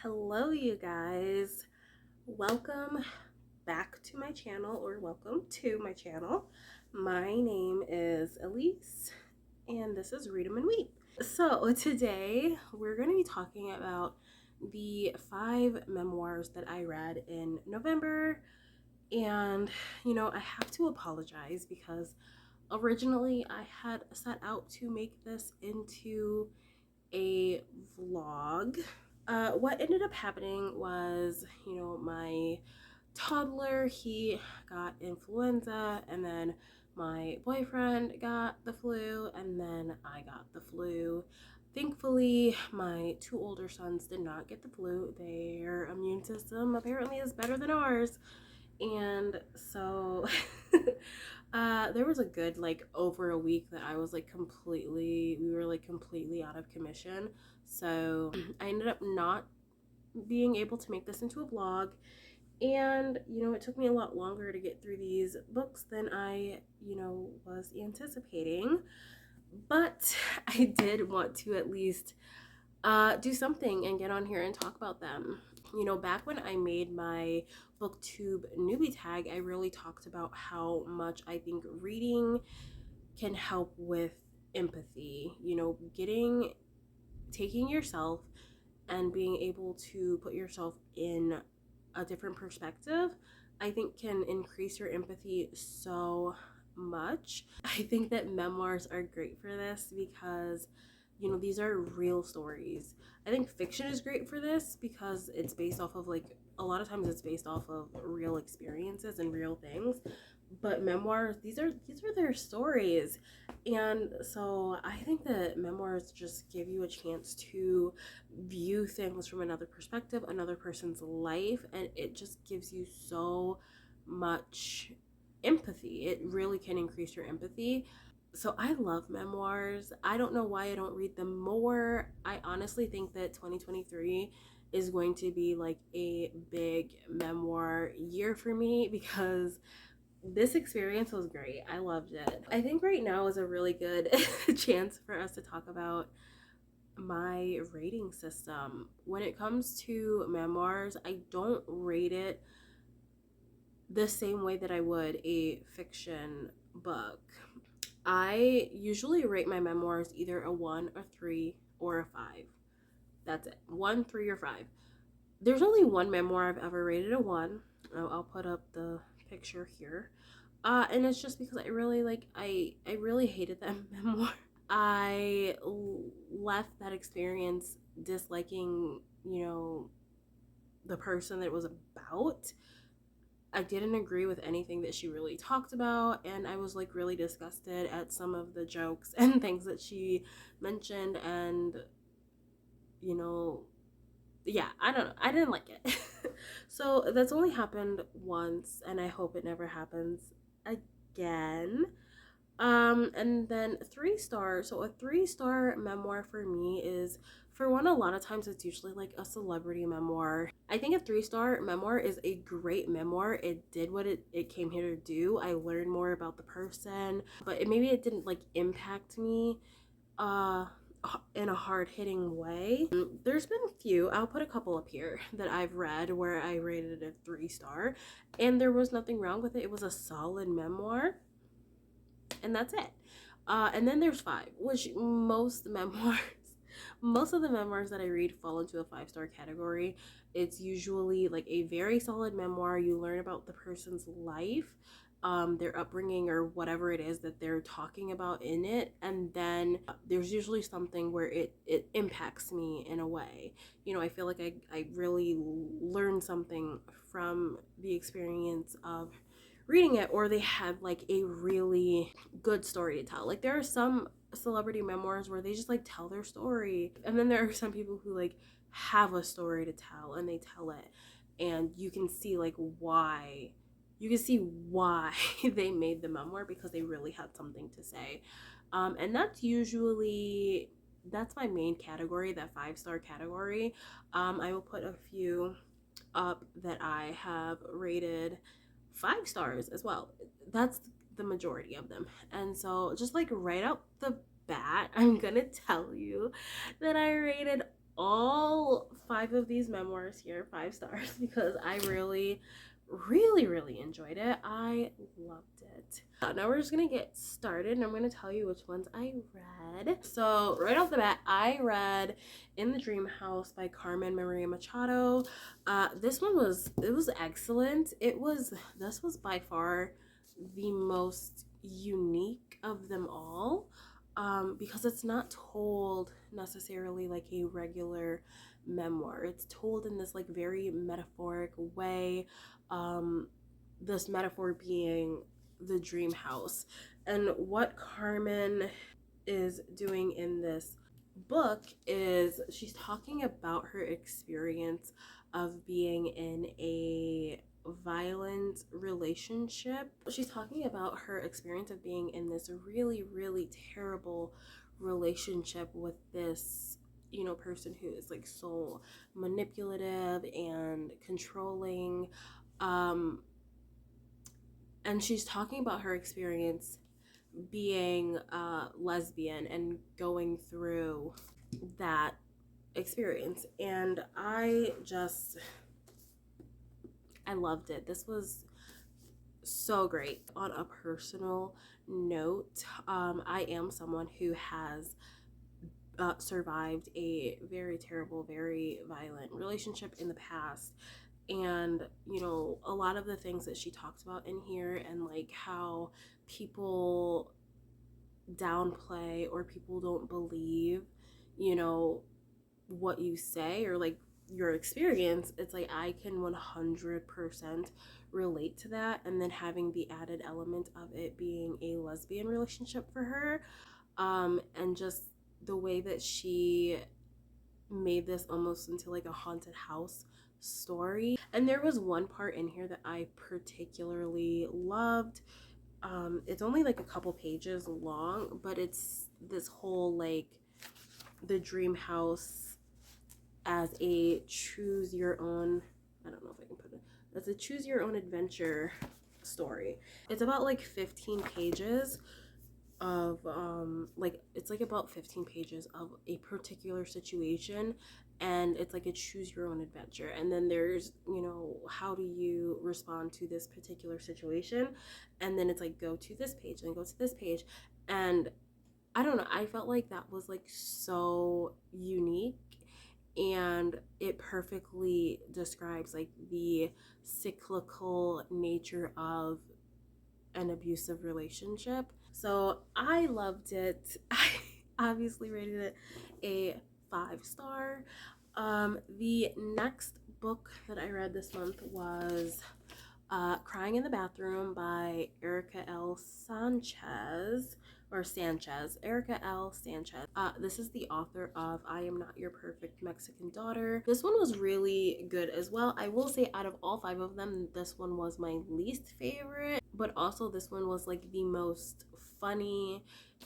Hello, you guys. Welcome back to my channel, or welcome to my channel. My name is Elise, and this is Read 'em and Weep. So, today we're going to be talking about the 5 memoirs that I read in November. And, I have to apologize because originally I had set out to make this into a vlog. What ended up happening was, my toddler, he got influenza, and then my boyfriend got the flu, and then I got the flu. Thankfully, my 2 older sons did not get the flu. Their immune system apparently is better than ours. And so there was a good over a week that I was we were completely out of commission. So I ended up not being able to make this into a vlog. And, it took me a lot longer to get through these books than I, was anticipating. But I did want to at least do something and get on here and talk about them. Back when I made my booktube newbie tag, I really talked about how much I think reading can help with empathy. Taking yourself and being able to put yourself in a different perspective, I think can increase your empathy so much. I think that memoirs are great for this because these are real stories. I think fiction is great for this because it's based off of a lot of times it's based off of real experiences and real things. But memoirs, these are their stories. And so I think that memoirs just give you a chance to view things from another perspective, another person's life, and it just gives you so much empathy. It really can increase your empathy. So I love memoirs. I don't know why I don't read them more. I honestly think that 2023 is going to be a big memoir year for me because this experience was great. I loved it. I think right now is a really good chance for us to talk about my rating system. When it comes to memoirs, I don't rate it the same way that I would a fiction book. I usually rate my memoirs either a 1, a 3, or a 5. That's it. 1, 3, or 5. There's only one memoir I've ever rated a 1. I'll put up the picture here. And it's just because I really I really hated that memoir. I left that experience disliking, the person that it was about. I didn't agree with anything that she really talked about, and I was really disgusted at some of the jokes and things that she mentioned, and yeah, I don't know. I didn't like it. So that's only happened once, and I hope it never happens again. And then 3 stars. So a 3-star memoir for me is, for one, a lot of times it's usually a celebrity memoir. I think a 3-star memoir is a great memoir. It did what it came here to do. I learned more about the person, but maybe it didn't impact me in a hard-hitting way. There's been a few, I'll put a couple up here, that I've read where I rated it a 3-star, and there was nothing wrong with it. It was a solid memoir, and that's it. And then there's 5, which most of the memoirs that I read fall into a 5-star category. It's usually a very solid memoir. You learn about the person's life, their upbringing, or whatever it is that they're talking about in it, and then there's usually something where it impacts me in a way. I feel like I really learned something from the experience of reading it, or they had a really good story to tell. There are some celebrity memoirs where they just tell their story, and then there are some people who have a story to tell and they tell it, and you can see why they made the memoir, because they really had something to say. And that's my main category, that 5-star category. I will put a few up that I have rated 5 stars as well. That's the majority of them. And so just right out the bat, I'm gonna tell you that I rated all 5 of these memoirs here 5 stars because I really, really, really enjoyed it. I loved it. Now we're just gonna get started and I'm gonna tell you which ones I read. So right off the bat, I read In the Dream House by Carmen Maria Machado. This one was excellent. This was by far the most unique of them all, because it's not told necessarily like a regular memoir. It's told in this like very metaphoric way, this metaphor being the dream house. And what Carmen is doing in this book is she's talking about her experience of being in a violent relationship. She's talking about her experience of being in this really, really terrible relationship with this, you know, person who is like so manipulative and controlling. And she's talking about her experience being lesbian and going through that experience. And I loved it. This was so great. On a personal note, I am someone who has survived a very terrible, very violent relationship in the past. And, you know, a lot of the things that she talks about in here and like how people downplay or people don't believe, you know, what you say or like your experience, it's like I can 100% relate to that. And then having the added element of it being a lesbian relationship for her, and just the way that she made this almost into like a haunted house story. And there was one part in here that I particularly loved. It's only like a couple pages long, but it's this whole like the dream house as a choose your own, I don't know if I can put it, as a choose your own adventure story. It's about like 15 pages of like it's like about 15 pages of a particular situation, and it's like a choose your own adventure. And then there's, you know, how do you respond to this particular situation, and then it's like go to this page and go to this page. And I don't know, I felt like that was like so unique, and it perfectly describes like the cyclical nature of an abusive relationship. So I loved it. I obviously rated it a 5-star. The next book that I read this month was Crying in the Bathroom by Erica L. Sanchez, or Sanchez, Erica L. Sanchez. This is the author of I Am Not Your Perfect Mexican Daughter. This one was really good as well. I will say out of all 5 of them, this one was my least favorite, but also this one was like the most funny.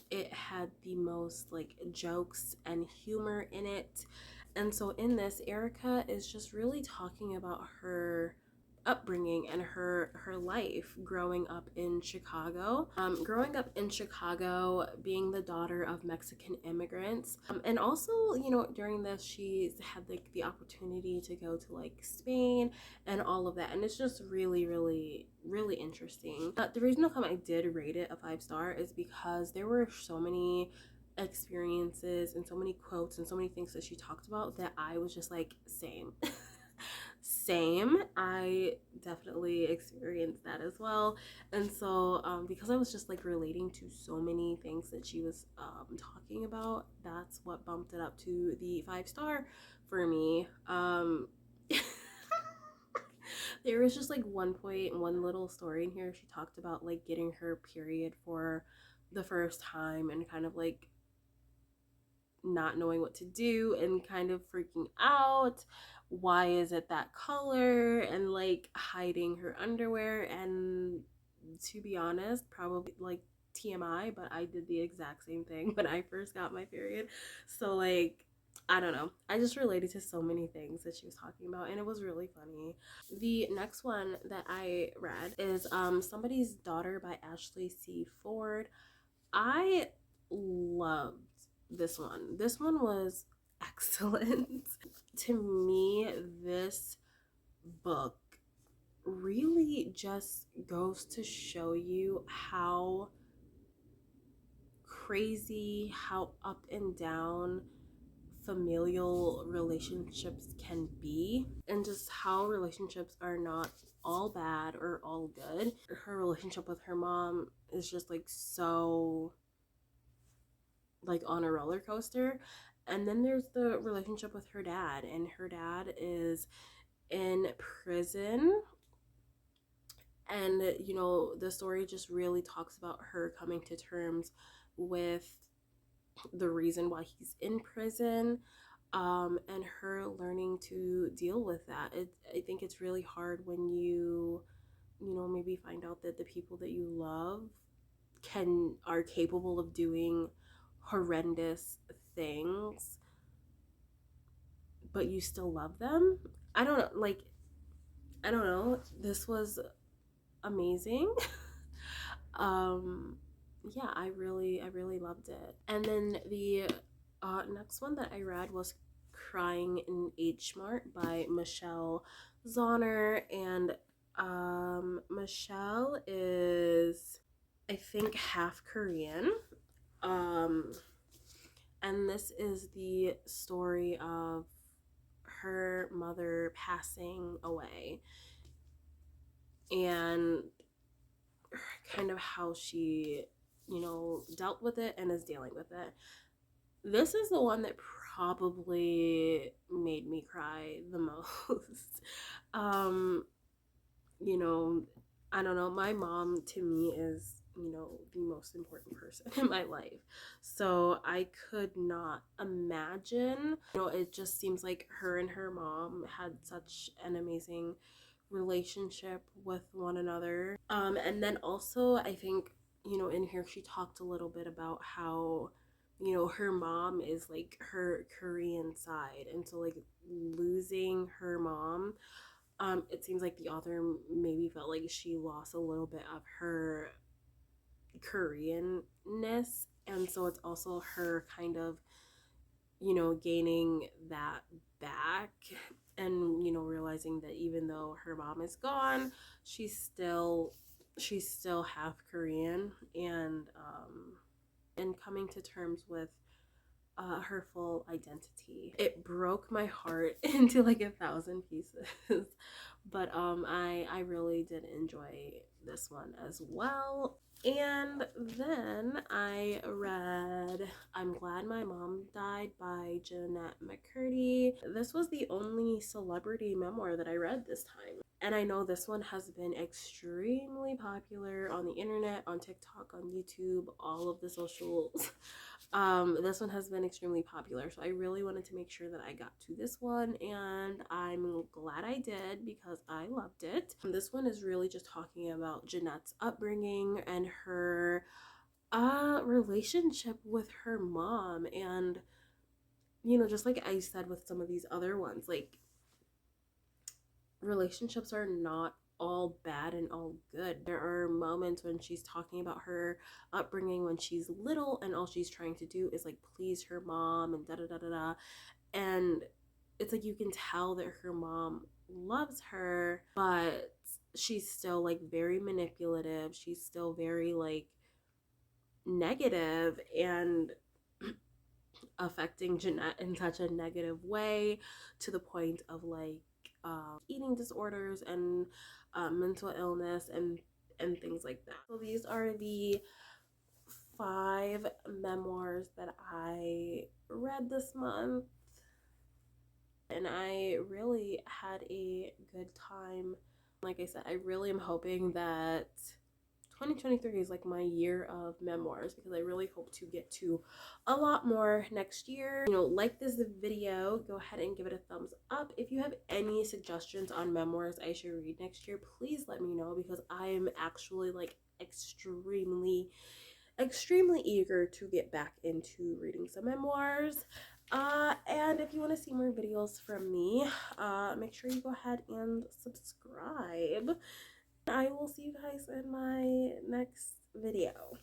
It had the most like jokes and humor in it. And so in this, Erica is just really talking about her upbringing and her life growing up in Chicago. Being the daughter of Mexican immigrants, and also, you know, during this she's had like the opportunity to go to like Spain and all of that, and it's just really, really, really interesting. The reason how come I did rate it a 5-star is because there were so many experiences and so many quotes and so many things that she talked about that I was just like, same. Same. I definitely experienced that as well. And so because I was just like relating to so many things that she was talking about, that's what bumped it up to the 5-star for me. There was just like one little story in here. She talked about like getting her period for the first time and kind of like not knowing what to do and kind of freaking out. Why is it that color? And like hiding her underwear. And to be honest, probably like TMI, but I did the exact same thing when I first got my period. So like, I don't know, I just related to so many things that she was talking about, and it was really funny. The next one that I read is Somebody's Daughter by Ashley C. Ford. I loved this one. This one was excellent. To me, this book really just goes to show you how crazy, how up and down familial relationships can be, and just how relationships are not all bad or all good. Her relationship with her mom is just like so like on a roller coaster. And then there's the relationship with her dad, and her dad is in prison. And the story just really talks about her coming to terms with the reason why he's in prison, and her learning to deal with that. I think it's really hard when maybe find out that the people that you love are capable of doing horrendous things, but you still love them. I don't know, I don't know. This was amazing. um yeah, I really loved it. And then the next one that I read was Crying in H Mart by Michelle Zauner. And Michelle is, I think, half Korean. um and this is the story of her mother passing away, and kind of how she dealt with it and is dealing with it. This is the one that probably made me cry the most. um you know I don't know, my mom to me is the most important person in my life, so I could not imagine. It just seems like her and her mom had such an amazing relationship with one another. And then also, I think, in here she talked a little bit about how, her mom is like her Korean side. And so, like, losing her mom, it seems like the author maybe felt like she lost a little bit of her Koreanness. And so it's also her kind of, gaining that back, and realizing that even though her mom is gone, she's still half Korean. And coming to terms with her full identity. It broke my heart into like 1,000 pieces. But I really did enjoy this one as well. And then I read I'm Glad My Mom Died by Jeanette McCurdy. This was the only celebrity memoir that I read this time. And I know this one has been extremely popular on the internet, on TikTok, on YouTube, all of the socials. This one has been extremely popular, so I really wanted to make sure that I got to this one, and I'm glad I did because I loved it. This one is really just talking about Jeanette's upbringing and her relationship with her mom. And just like I said with some of these other ones, like, relationships are not all bad and all good. There are moments when she's talking about her upbringing when she's little, and all she's trying to do is like please her mom and da da da da da. And it's like you can tell that her mom loves her, but she's still like very manipulative. She's still very like negative and affecting Jeanette in such a negative way, to the point of like eating disorders and mental illness and things like that. So these are the 5 memoirs that I read this month, and I really had a good time. Like I said, I really am hoping that 2023 is like my year of memoirs, because I really hope to get to a lot more next year. Like this video, go ahead and give it a thumbs up. If you have any suggestions on memoirs I should read next year, please let me know, because I am actually like extremely eager to get back into reading some memoirs. And if you want to see more videos from me, make sure you go ahead and subscribe. I will see you guys in my next video.